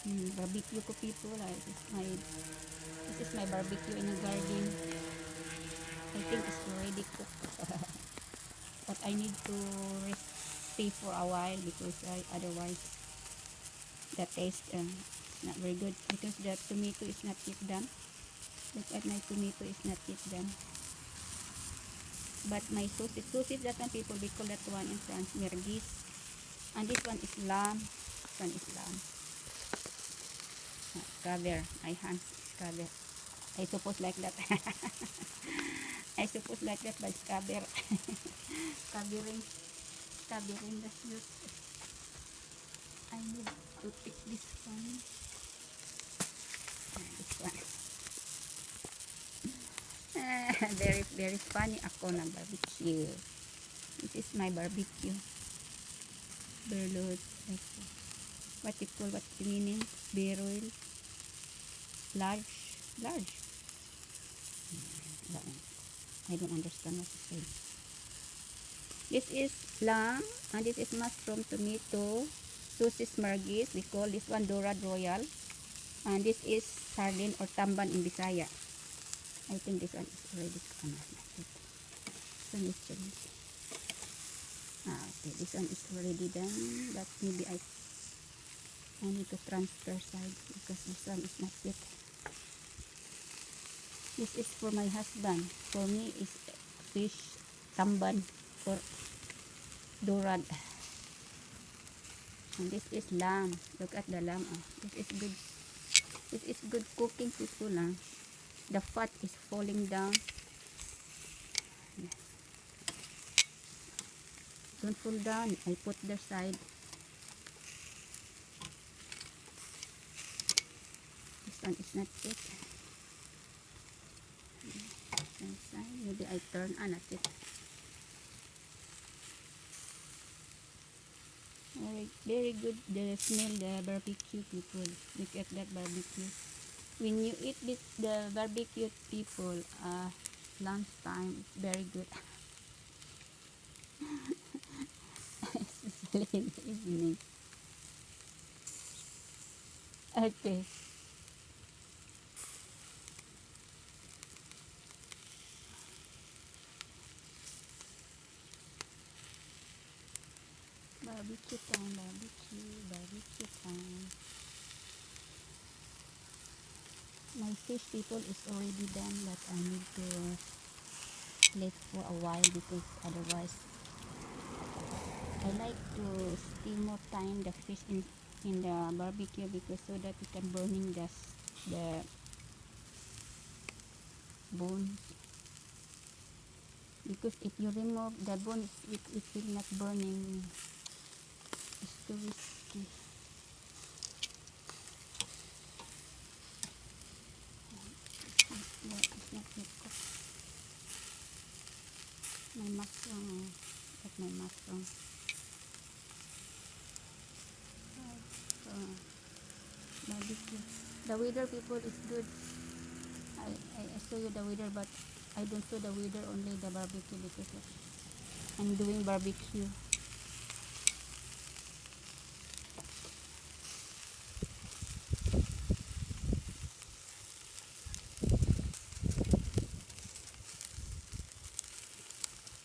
Barbecue ko people. This is my barbecue in the garden. I think it's already cooked. But I need to stay for a while because otherwise the taste is not very good because the tomato is not yet done. Look at my tomato is not yet done. But my sausage that one people we call that one in France merguez, and this one is lamb. This one is lamb. Cover my hands is cover. I suppose like that. I suppose like that, but it's cover. covering covering the shoot. I need to pick this one. This one. Very very funny ako ng barbecue. This is my barbecue. Berlot. What you call, what the meaning? Berol. Large. I don't understand what to say. This is lamb and this is mushroom, tomato, sausage merguez. We call this one Dorad Royal. And this is sardine or tamban in Bisaya. I think this one is already done. This one is ready. Okay, this one is already done, but maybe I need to transfer side because this one is not yet. This is for my husband. For me is fish tamban for dorad. And this is lamb. Look at the lamb. This is good. This is good cooking people. The fat is falling down. Don't fall down. I put the side. This one is not yet. Maybe I turn on at it. Very good. The smell, the barbecue people. Look at that barbecue. When you eat this, the barbecue people, lunchtime, it's very good. Especially in the evening. Okay. Barbecue time, barbecue time. My fish people is already done, but I need to let for a while because otherwise I like to stay more time the fish in the barbecue because so that it can burning the bones. Because if you remove the bones, it will not burning. It's too risky. It's not yet cooked. My mushroom. That's my mushroom. Barbecue. The weather people is good. I show you the weather, but I don't show the weather, only the barbecue because I'm doing barbecue.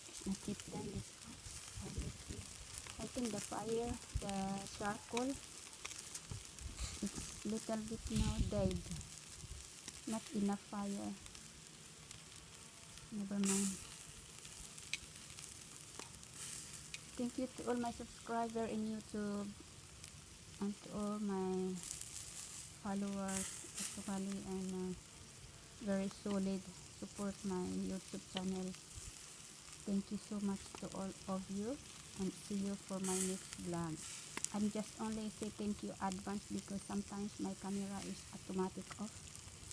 It's not yet done this barbecue. I think the fire, the charcoal, it's little bit now dead. Not enough fire. Never mind. Thank you to all my subscribers in YouTube and to all my followers actually, and very solid support my YouTube channel. Thank you so much to all of you, and see you for my next vlog. I'm just only say thank you advance because sometimes my camera is automatic off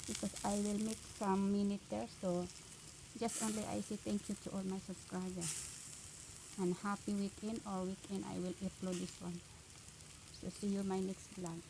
because I will make some minute there, so just only I say thank you to all my subscribers, and happy weekend, or weekend I will upload this one. So see you my next vlog.